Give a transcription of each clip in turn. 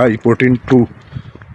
I-14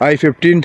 I-15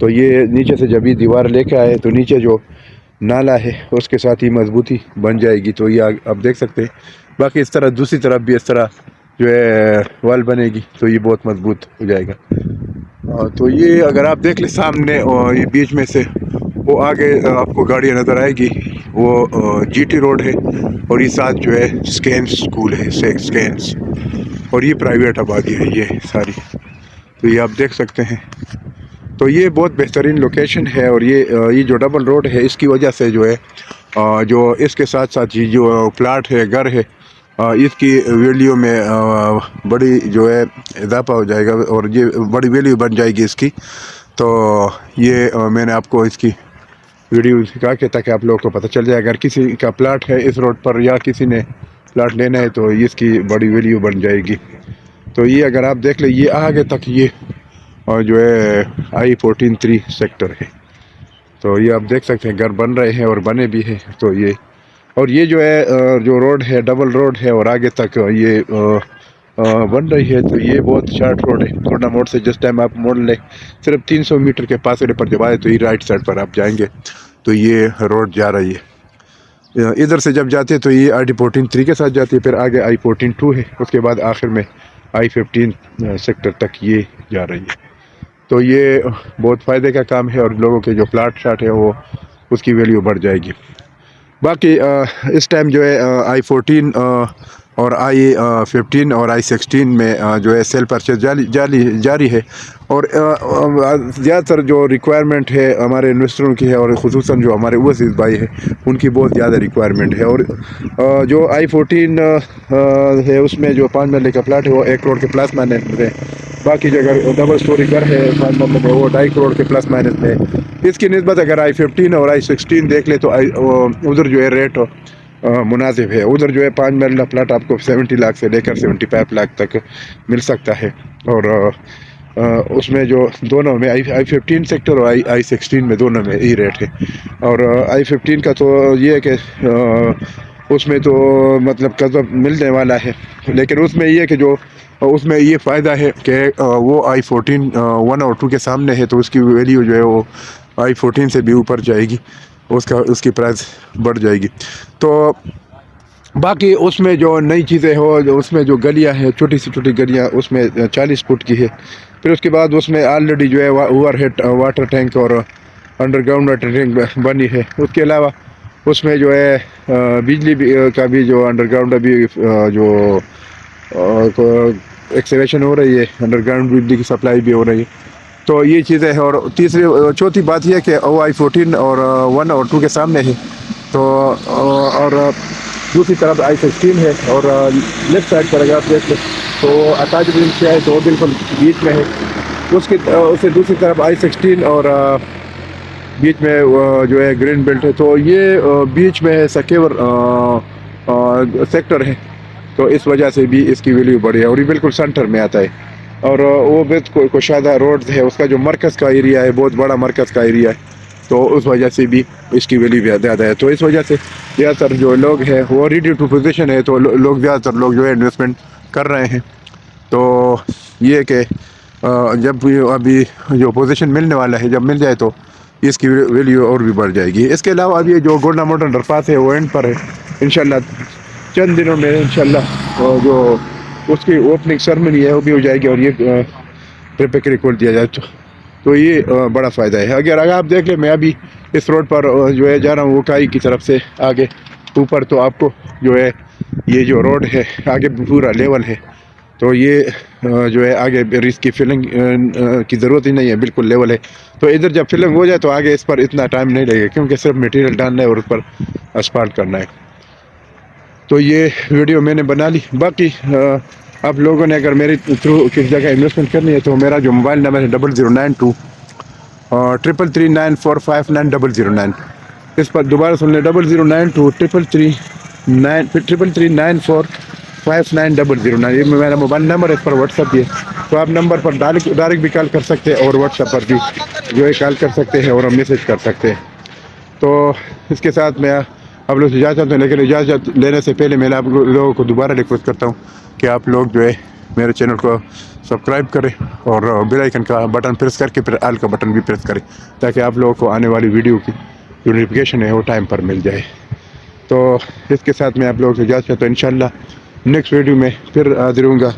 تو یہ نیچے سے جب یہ دیوار لے کے آئے تو نیچے جو نالا ہے اس کے ساتھ ہی مضبوطی بن جائے گی. تو یہ آپ دیکھ سکتے ہیں. باقی اس طرح دوسری طرف بھی اس طرح جو ہے وال بنے گی تو یہ بہت مضبوط ہو جائے گا. تو یہ اگر آپ دیکھ لیں سامنے یہ بیچ میں سے وہ آگے آپ کو گاڑیاں نظر آئے گی, وہ جی ٹی روڈ ہے. اور یہ ساتھ جو ہے سکینس اسکول ہے, سکینس, اور یہ پرائیویٹ آبادی ہے یہ ساری. تو یہ آپ دیکھ سکتے ہیں. تو یہ بہت بہترین لوکیشن ہے. اور یہ جو ڈبل روڈ ہے اس کی وجہ سے جو ہے جو اس کے ساتھ ساتھ یہ جو پلاٹ ہے, گھر ہے, اس کی ویلیو میں بڑی جو ہے اضافہ ہو جائے گا, اور یہ بڑی ویلیو بن جائے گی اس کی. تو یہ میں نے آپ کو اس کی ویڈیو دکھا کے تاکہ آپ لوگوں کو پتہ چل جائے اگر کسی کا پلاٹ ہے اس روڈ پر یا کسی نے پلاٹ لینا ہے تو اس کی بڑی ویلیو بن جائے گی. تو یہ اگر آپ دیکھ لیں یہ آگے تک یہ جو ہے I-14-3 سیکٹر ہے. تو یہ آپ دیکھ سکتے ہیں گھر بن رہے ہیں اور بنے بھی ہیں. تو یہ جو ہے جو روڈ ہے ڈبل روڈ ہے اور آگے تک یہ بن رہی ہے. تو یہ بہت شارٹ روڈ ہے. کوٹا موڑ سے جس ٹائم آپ موڑ لیں صرف 300 میٹر کے فاصلے پر جب آئے تو یہ رائٹ سائڈ پر آپ جائیں گے تو یہ روڈ جا رہی ہے. ادھر سے جب جاتے ہیں تو یہ I-14-3 کے ساتھ جاتی ہے, پھر آگے I-14-2 ہے, اس کے بعد آخر میں I-15 سیکٹر تک یہ جا رہی ہے. تو یہ بہت فائدے کا کام ہے اور لوگوں کے جو پلاٹ شاٹ ہے وہ اس کی ویلیو بڑھ جائے گی. باقی اس ٹائم جو ہے I-14 اور I-15 اور I-16 میں جو ہے سیل پرچیز جاری ہے. اور زیادہ تر جو ریکوائرمنٹ ہے ہمارے انویسٹروں کی ہے, اور خصوصاً جو ہمارے اوورسیز بھائی ہیں ان کی بہت زیادہ ریکوائرمنٹ ہے. اور جو I-14 ہے اس میں جو 5 مرلے کا پلاٹ ہے وہ 1 کروڑ کے پلس مائنس ہے. باقی جو اگر ڈبل سٹوری گھر ہے 5 مرلے میں وہ 2.5 کروڑ کے پلس مائنس ہے. اس کی نسبت اگر I-15 اور I-16 دیکھ لے تو ادھر جو ہے ریٹ مناسب ہے. ادھر جو ہے 5 مرلہ پلاٹ آپ کو 70 لاکھ سے لے کر 75 لاکھ تک مل سکتا ہے. اور اس میں جو دونوں میں I-15 سیکٹر اور I-16 میں دونوں میں یہی ریٹ ہے. اور I-15 کا تو یہ ہے کہ اس میں تو مطلب قرضہ ملنے والا ہے, لیکن اس میں یہ ہے کہ جو اس میں یہ فائدہ ہے کہ وہ I-14 1 اور 2 کے سامنے ہے تو اس کی ویلیو جو ہے وہ I-14 سے بھی اوپر جائے گی, اس کی پرائس بڑھ جائے گی. تو باقی اس میں جو نئی چیزیں ہو اس میں جو گلیاں ہیں چھوٹی سی چھوٹی گلیاں اس میں 40 فٹ کی ہے. پھر اس کے بعد اس میں آلریڈی جو ہے اوور ہیڈ واٹر ٹینک اور انڈر گراؤنڈ واٹر ٹینک بنی ہے. اس کے علاوہ اس میں جو ہے بجلی کا بھی جو انڈر گراؤنڈ ابھی جو ایکسکیویشن ہو رہی ہے, انڈر گراؤنڈ بجلی کی سپلائی بھی ہو رہی ہے. تو یہ چیزیں ہیں. اور چوتھی بات یہ کہ I-14 اور 1 اور 2 کے سامنے ہے. تو اور دوسری طرف I-16 ہے, اور لیفٹ سائڈ پر اگر آپ دیکھ لیں تو اٹاچ سے ہے تو وہ بالکل بیچ میں ہے. اس سے دوسری طرف I-16 اور بیچ میں جو ہے گرین بیلٹ ہے. تو یہ بیچ میں سکیور سیکٹر ہے, تو اس وجہ سے بھی اس کی ویلیو بڑی ہے. اور یہ بالکل سینٹر میں آتا ہے. اور وہ کشادہ روڈ ہے, اس کا جو مرکز کا ایریا ہے بہت بڑا مرکز کا ایریا ہے, تو اس وجہ سے بھی اس کی ویلیو زیادہ ہے. تو اس وجہ سے زیادہ تر جو لوگ ہیں وہ ریڈی ٹو پوزیشن ہے, تو لوگ زیادہ تر لوگ جو ہے انویسٹمنٹ کر رہے ہیں. تو یہ کہ جب ابھی جو پوزیشن ملنے والا ہے جب مل جائے تو اس کی ویلیو اور بھی بڑھ جائے گی. اس کے علاوہ اب یہ جو گولڈا ماؤنٹن انڈر پاس ہے وہ اینڈ پر ہے. انشاءاللہ چند دنوں میں انشاءاللہ جو اس کی اوپننگ سرمنی ہے وہ بھی ہو جائے گی, اور یہ ریپیکری کھول دیا جائے تو یہ بڑا فائدہ ہے. اگر آپ دیکھ لیں میں ابھی اس روڈ پر جو ہے جا رہا ہوں وکائی کی طرف سے آگے اوپر, تو آپ کو جو ہے یہ جو روڈ ہے آگے پورا لیول ہے. تو یہ جو ہے آگے اس کی فلنگ کی ضرورت ہی نہیں ہے, بالکل لیول ہے. تو ادھر جب فلنگ ہو جائے تو آگے اس پر اتنا ٹائم نہیں لگے گا, کیونکہ صرف مٹیریل ڈالنا ہے اور اس پر اسفالٹ کرنا ہے. تو یہ ویڈیو میں نے بنا لی. باقی آپ لوگوں نے اگر میرے تھرو کس جگہ انویسٹمنٹ کرنی ہے تو میرا جو موبائل نمبر ہے 0092 333945909. اس پر دوبارہ سن لیں 0092 333945909. یہ میرا موبائل نمبر ہے, اس پر واٹس ایپ بھی ہے. تو آپ نمبر پر ڈائریکٹ بھی کال کر سکتے ہیں اور واٹس ایپ پر بھی جو ہے کال کر سکتے ہیں اور میسیج کر سکتے ہیں. تو اس کے ساتھ میں آپ لوگ سے اجازت چاہتے ہیں, لیکن اجازت لینے سے پہلے میں آپ لوگوں کو دوبارہ ریکویسٹ کرتا ہوں کہ آپ لوگ جو ہے میرے چینل کو سبسکرائب کریں اور بیل آئیکن کا بٹن پریس کر کے پھر آل کا بٹن بھی پریس کریں تاکہ آپ لوگوں کو آنے والی ویڈیو کی جو نوٹیفیکیشن ہے وہ ٹائم پر مل جائے. تو اس کے ساتھ میں آپ لوگوں سے اجازت چاہتا ہوں. انشاءاللہ نیکسٹ ویڈیو میں پھر حاضر ہوں گا.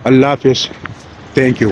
اللہ حافظ. Thank you.